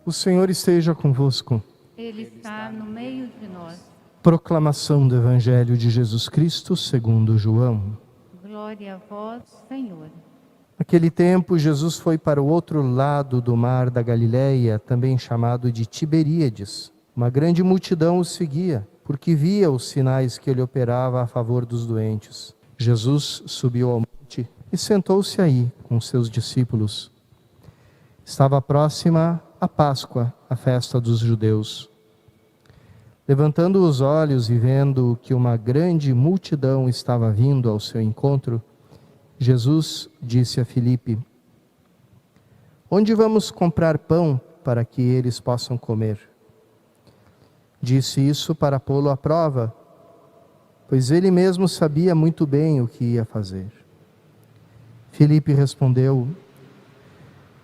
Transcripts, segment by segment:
O Senhor esteja convosco. Ele está no meio de nós. Proclamação do Evangelho de Jesus Cristo segundo João. Glória a vós, Senhor. Naquele tempo, Jesus foi para o outro lado do mar da Galileia, também chamado de Tiberíades. Uma grande multidão o seguia, porque via os sinais que ele operava a favor dos doentes. Jesus subiu ao monte e sentou-se aí com seus discípulos. Estava próxima a Páscoa, a festa dos judeus. Levantando os olhos e vendo que uma grande multidão estava vindo ao seu encontro, Jesus disse a Filipe: Onde vamos comprar pão para que eles possam comer? Disse isso para pô-lo à prova, pois ele mesmo sabia muito bem o que ia fazer. Filipe respondeu: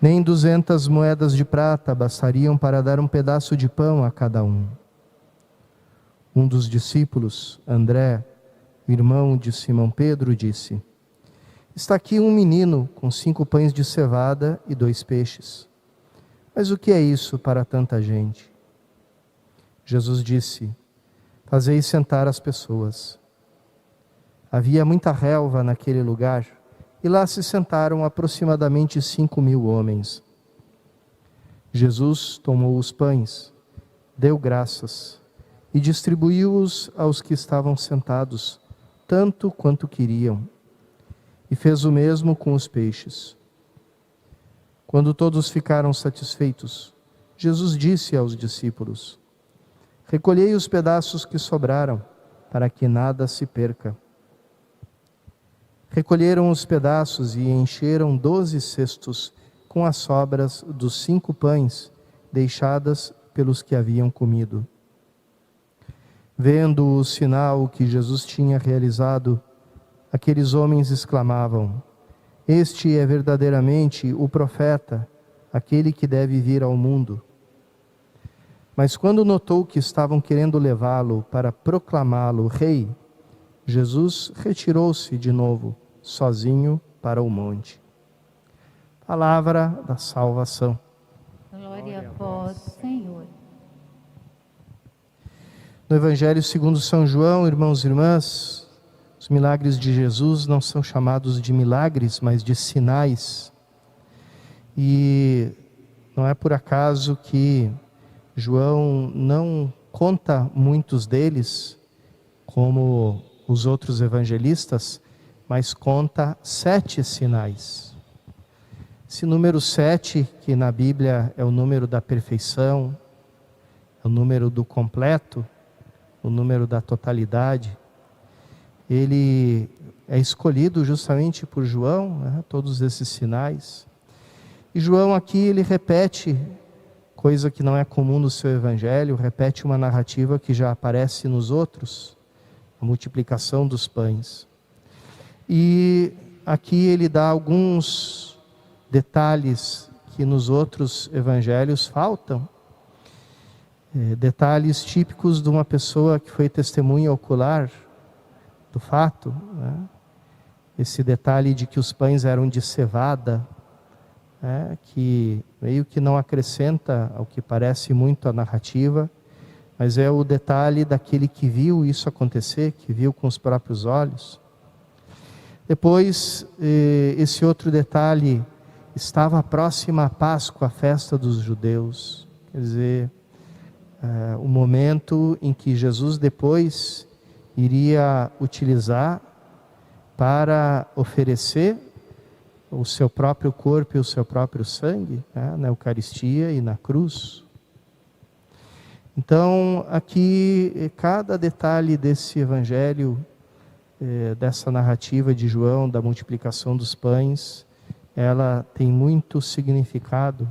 Nem 200 moedas de prata bastariam para dar um pedaço de pão a cada um. Um dos discípulos, André, irmão de Simão Pedro, disse: Está aqui um menino com 5 pães de cevada e 2 peixes. Mas o que é isso para tanta gente? Jesus disse: Fazei sentar as pessoas. Havia muita relva naquele lugar, e lá se sentaram aproximadamente 5.000 homens. Jesus tomou os pães, deu graças, e distribuiu-os aos que estavam sentados, tanto quanto queriam. E fez o mesmo com os peixes. Quando todos ficaram satisfeitos, Jesus disse aos discípulos: Recolhei os pedaços que sobraram, para que nada se perca. Recolheram os pedaços e encheram 12 cestos com as sobras dos 5 pães deixadas pelos que haviam comido. Vendo o sinal que Jesus tinha realizado, aqueles homens exclamavam: Este é verdadeiramente o profeta, aquele que deve vir ao mundo. Mas quando notou que estavam querendo levá-lo para proclamá-lo rei, Jesus retirou-se de novo, sozinho, para o monte. Palavra da salvação. Glória a vós, Senhor. No Evangelho segundo São João, irmãos e irmãs, os milagres de Jesus não são chamados de milagres, mas de sinais. E não é por acaso que João não conta muitos deles, como os outros evangelistas, mas conta 7 sinais. Esse número 7, que na Bíblia é o número da perfeição, é o número do completo, o número da totalidade, ele é escolhido justamente por João, né, todos esses sinais. E João aqui ele repete, coisa que não é comum no seu evangelho, repete uma narrativa que já aparece nos outros, a multiplicação dos pães. E aqui ele dá alguns detalhes que nos outros evangelhos faltam, detalhes típicos de uma pessoa que foi testemunha ocular do fato, né? Esse detalhe de que os pães eram de cevada, né? Que meio que não acrescenta ao que parece muito a narrativa, mas é o detalhe daquele que viu isso acontecer, que viu com os próprios olhos. Depois, esse outro detalhe, estava próxima a Páscoa, a festa dos judeus. Quer dizer, o momento em que Jesus depois iria utilizar para oferecer o seu próprio corpo e o seu próprio sangue, né, na Eucaristia e na cruz. Então, aqui, cada detalhe desse evangelho, dessa narrativa de João, da multiplicação dos pães, ela tem muito significado.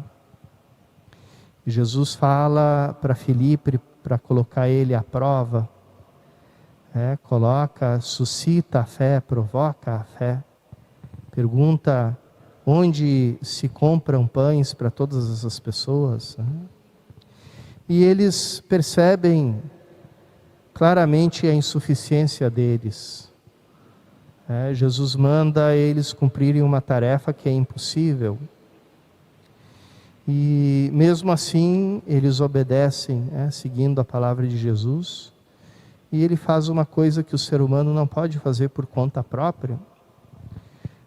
Jesus fala para Filipe, para colocar ele à prova, suscita a fé, provoca a fé, pergunta onde se compram pães para todas essas pessoas, né? E eles percebem claramente a insuficiência deles. Jesus manda eles cumprirem uma tarefa que é impossível. E mesmo assim, eles obedecem, seguindo a palavra de Jesus. E ele faz uma coisa que o ser humano não pode fazer por conta própria.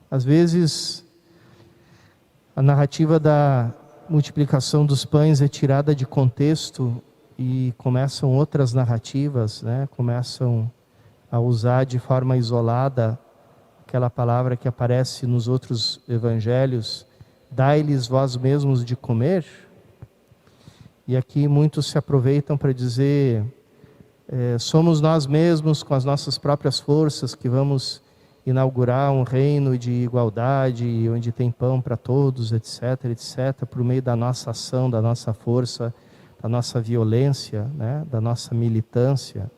Às vezes, a narrativa da multiplicação dos pães é tirada de contexto e começam outras narrativas, começam a usar de forma isolada aquela palavra que aparece nos outros evangelhos: dai-lhes vós mesmos de comer. E aqui muitos se aproveitam para dizer, somos nós mesmos, com as nossas próprias forças, que vamos inaugurar um reino de igualdade, onde tem pão para todos, etc, etc, por meio da nossa ação, da nossa força, da nossa violência, da nossa militância.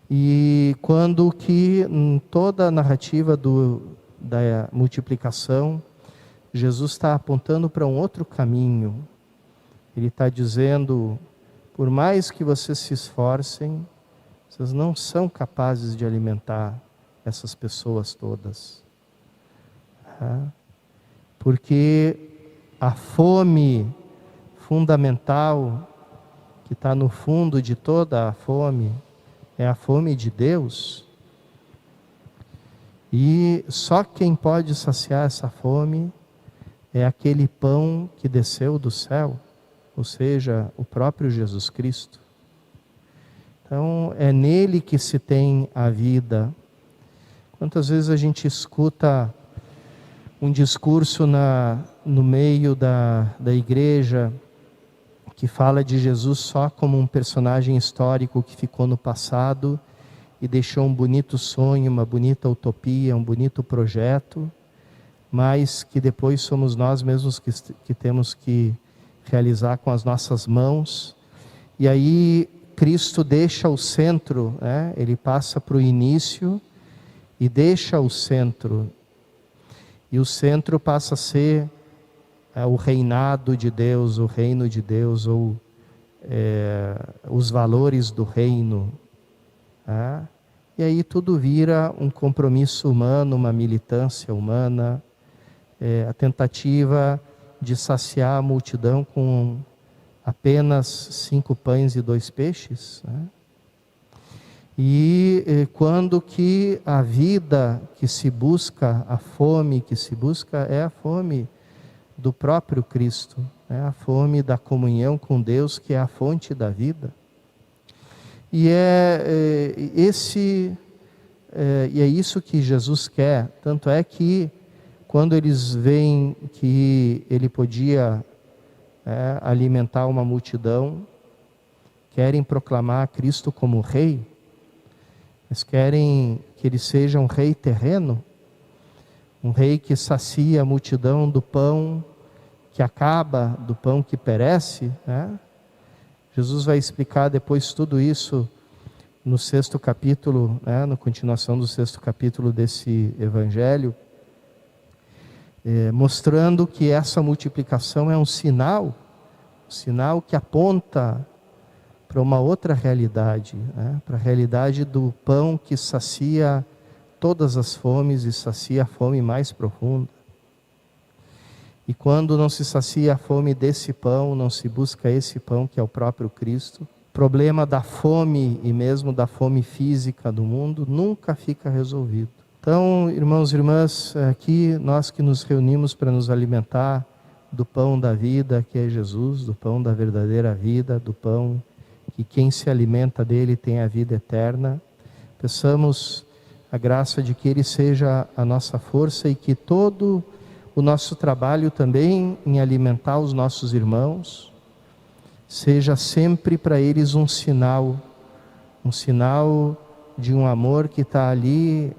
E quando que em toda a narrativa da multiplicação, Jesus está apontando para um outro caminho. Ele está dizendo, por mais que vocês se esforcem, vocês não são capazes de alimentar essas pessoas todas. Porque a fome fundamental, que está no fundo de toda a fome, é a fome de Deus. E só quem pode saciar essa fome é aquele pão que desceu do céu, ou seja, o próprio Jesus Cristo. Então, é nele que se tem a vida. Quantas vezes a gente escuta um discurso no meio da igreja que fala de Jesus só como um personagem histórico que ficou no passado e deixou um bonito sonho, uma bonita utopia, um bonito projeto, mas que depois somos nós mesmos que temos que realizar com as nossas mãos. E aí Cristo deixa o centro, ele passa para o início e deixa o centro. E o centro passa a ser o reinado de Deus, o reino de Deus, ou os valores do reino. E aí tudo vira um compromisso humano, uma militância humana, a tentativa de saciar a multidão com apenas 5 pães e 2 peixes. E quando que a vida que se busca, a fome que se busca, é a fome do próprio Cristo, a fome da comunhão com Deus, que é a fonte da vida. E é isso que Jesus quer. Tanto é que quando eles veem que ele podia alimentar uma multidão, querem proclamar Cristo como rei, mas querem que ele seja um rei terreno, um rei que sacia a multidão do pão que acaba, do pão que perece. Jesus vai explicar depois tudo isso no 6º capítulo, na continuação do 6º capítulo desse evangelho, mostrando que essa multiplicação é um sinal que aponta para uma outra realidade, para a realidade do pão que sacia todas as fomes e sacia a fome mais profunda. E quando não se sacia a fome desse pão, não se busca esse pão que é o próprio Cristo, o problema da fome e mesmo da fome física do mundo nunca fica resolvido. Então, irmãos e irmãs, aqui nós que nos reunimos para nos alimentar do pão da vida, que é Jesus, do pão da verdadeira vida, do pão que quem se alimenta dele tem a vida eterna, peçamos a graça de que ele seja a nossa força e que todo o nosso trabalho também em alimentar os nossos irmãos seja sempre para eles um sinal de um amor que está ali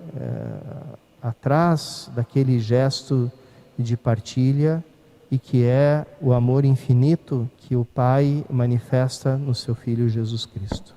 atrás daquele gesto de partilha, e que é o amor infinito que o Pai manifesta no seu Filho Jesus Cristo.